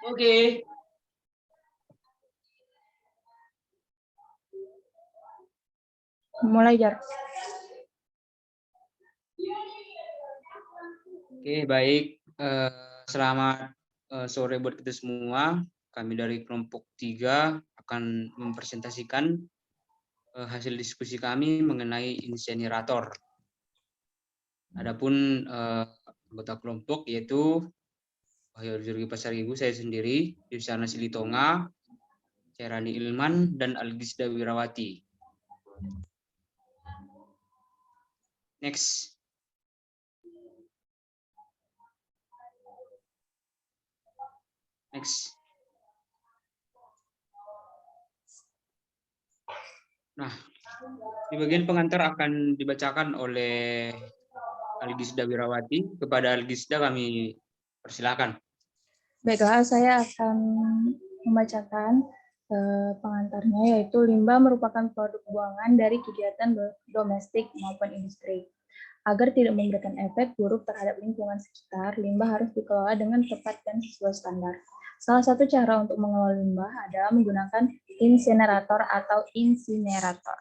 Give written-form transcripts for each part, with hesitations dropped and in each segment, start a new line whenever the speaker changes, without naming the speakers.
Oke.
Mulai, Jar.
Oke, baik. Selamat sore buat kita semua. Kami dari kelompok 3 akan mempresentasikan hasil diskusi kami mengenai insinerator. Adapun anggota kelompok yaitu Wahyu Jurgi Pasar Ibu, saya sendiri, Yusana Silitonga, Cerani Ilman, dan Algisda Wirawati. Next. Next. Nah, di bagian pengantar akan dibacakan oleh Algisda Wirawati. Kepada Algisda kami persilakan.
Baiklah, saya akan membacakan pengantarnya, yaitu limbah merupakan produk buangan dari kegiatan domestik maupun industri. Agar tidak memberikan efek buruk terhadap lingkungan sekitar, limbah harus dikelola dengan tepat dan sesuai standar. Salah satu cara untuk mengelola limbah adalah menggunakan insinerator atau insinerator.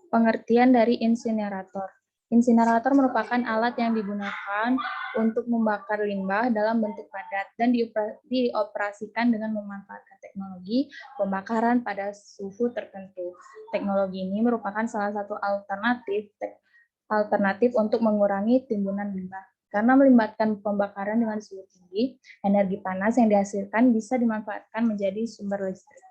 Pengertian dari insinerator. Insinerator merupakan alat yang digunakan untuk membakar limbah dalam bentuk padat dan dioperasikan dengan memanfaatkan teknologi pembakaran pada suhu tertentu. Teknologi ini merupakan salah satu alternatif untuk mengurangi timbunan limbah. Karena melibatkan pembakaran dengan suhu tinggi, energi panas yang dihasilkan bisa dimanfaatkan menjadi sumber listrik.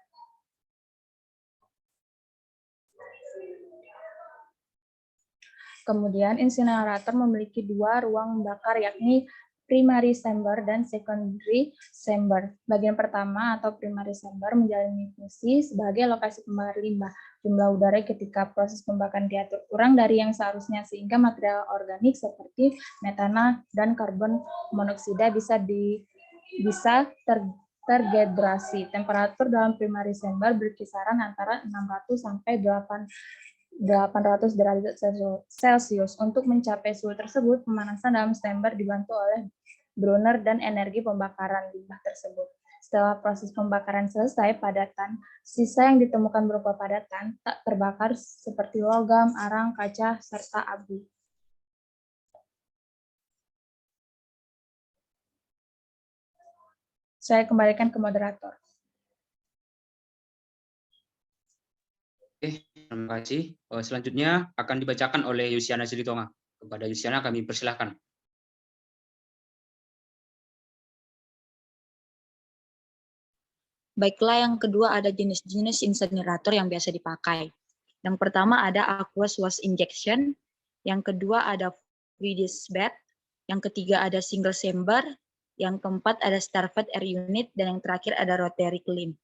Kemudian insinerator memiliki dua ruang bakar, yakni primary chamber dan secondary chamber. Bagian pertama atau primary chamber menjalani fungsi sebagai lokasi pembakar limbah. Jumlah udara ketika proses pembakaran diatur kurang dari yang seharusnya, sehingga material organik seperti metana dan karbon monoksida bisa terdehidrasi. Temperatur dalam primary chamber berkisaran antara 600 sampai 800 derajat Celcius. Untuk mencapai suhu tersebut, pemanasan dalam chamber dibantu oleh burner dan energi pembakaran limbah tersebut. Setelah proses pembakaran selesai, sisa yang ditemukan berupa padatan tak terbakar seperti logam, arang, kaca, serta abu. Saya kembalikan ke moderator.
Terima kasih. Selanjutnya akan dibacakan oleh Yusiana Silitonga. Kepada Yusiana kami persilahkan.
Baiklah, yang kedua ada jenis-jenis insinerator yang biasa dipakai. Yang pertama ada aqueous waste injection, yang kedua ada Swedish bed, yang ketiga ada single chamber, yang keempat ada starved air unit, dan yang terakhir ada rotary kiln.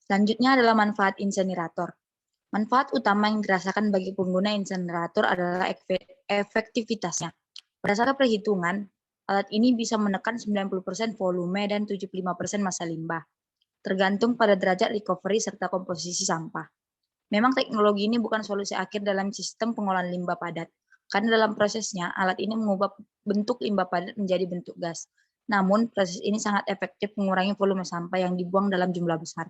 Selanjutnya adalah manfaat insinerator. Manfaat utama yang dirasakan bagi pengguna insinerator adalah efektivitasnya. Berdasarkan perhitungan, alat ini bisa menekan 90% volume dan 75% massa limbah, tergantung pada derajat recovery serta komposisi sampah. Memang teknologi ini bukan solusi akhir dalam sistem pengolahan limbah padat, karena dalam prosesnya alat ini mengubah bentuk limbah padat menjadi bentuk gas. Namun, proses ini sangat efektif mengurangi volume sampah yang dibuang dalam jumlah besar.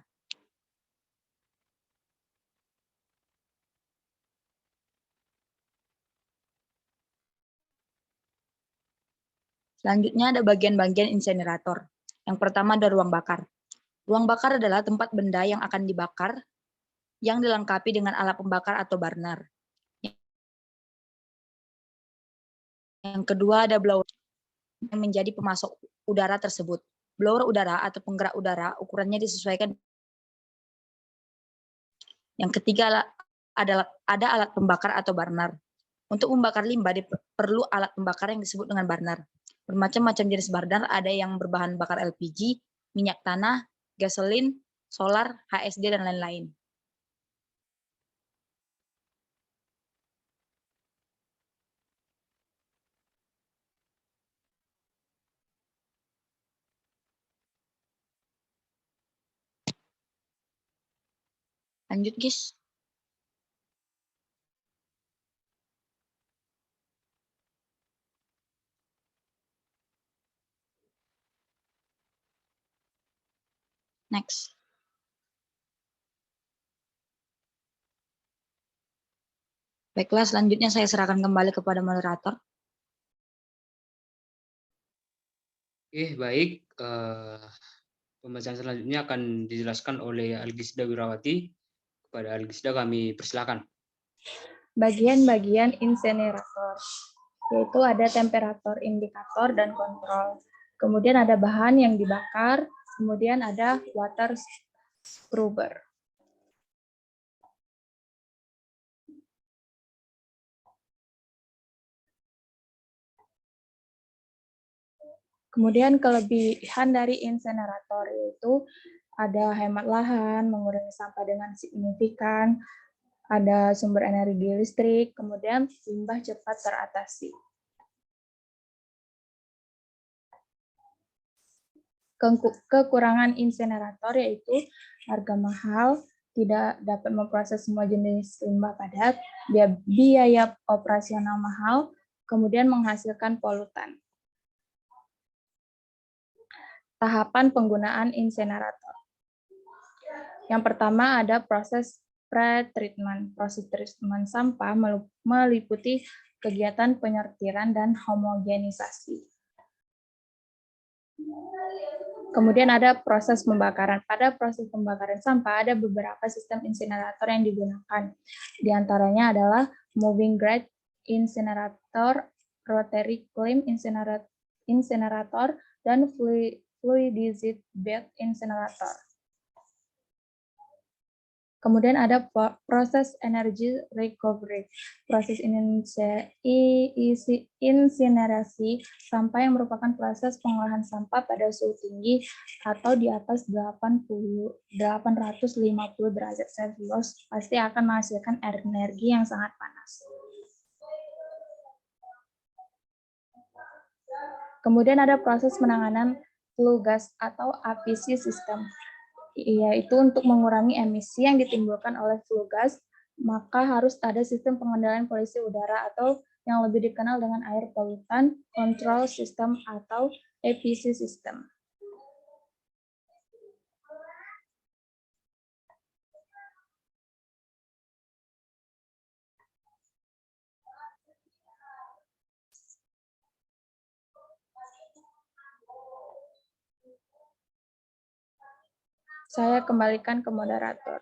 Selanjutnya ada bagian-bagian insinerator. Yang pertama ada ruang bakar. Ruang bakar adalah tempat benda yang akan dibakar yang dilengkapi dengan alat pembakar atau burner. Yang kedua ada blower yang menjadi pemasok udara tersebut. Blower udara atau penggerak udara ukurannya disesuaikan. Yang ketiga ada alat pembakar atau burner. Untuk membakar limbah perlu alat pembakar yang disebut dengan burner. Bermacam-macam jenis burner, ada yang berbahan bakar LPG, minyak tanah, gasolin, solar, HSD, dan lain-lain. Lanjut, Gis. Next. Baiklah, selanjutnya saya serahkan kembali kepada moderator.
Oke, baik. Pembacaan selanjutnya akan dijelaskan oleh Algisda Wirawati. Kepada Algisda kami persilakan.
Bagian-bagian insinerator, yaitu ada temperatur indikator dan kontrol. Kemudian ada bahan yang dibakar, kemudian ada water scrubber. Kemudian kelebihan dari insinerator yaitu ada hemat lahan, mengurangi sampah dengan signifikan, ada sumber energi listrik, kemudian limbah cepat teratasi. Kekurangan insinerator yaitu harga mahal, tidak dapat memproses semua jenis limbah padat, biaya operasional mahal, kemudian menghasilkan polutan. Tahapan penggunaan insinerator. Yang pertama ada proses pre-treatment. Proses treatment sampah meliputi kegiatan penyortiran dan homogenisasi. Kemudian ada proses pembakaran. Pada proses pembakaran sampah ada beberapa sistem insinerator yang digunakan. Di antaranya adalah moving grade incinerator, rotary clamp incinerator, dan fluidized bed incinerator. Kemudian ada proses energy recovery. Proses insinerasi sampah yang merupakan proses pengolahan sampah pada suhu tinggi atau di atas 850 derajat Celcius pasti akan menghasilkan energi yang sangat panas. Kemudian ada proses penanganan flue gas atau APC system, yaitu untuk mengurangi emisi yang ditimbulkan oleh flue gas, maka harus ada sistem pengendalian polusi udara atau yang lebih dikenal dengan air polutan control system atau APC system. Saya kembalikan ke moderator.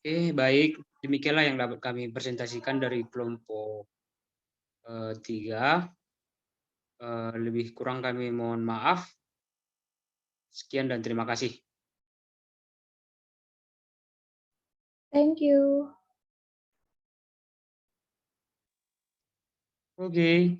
Oke, baik. Demikianlah yang dapat kami presentasikan dari kelompok 3. Lebih kurang kami mohon maaf. Sekian dan terima kasih.
Thank you.
Oke.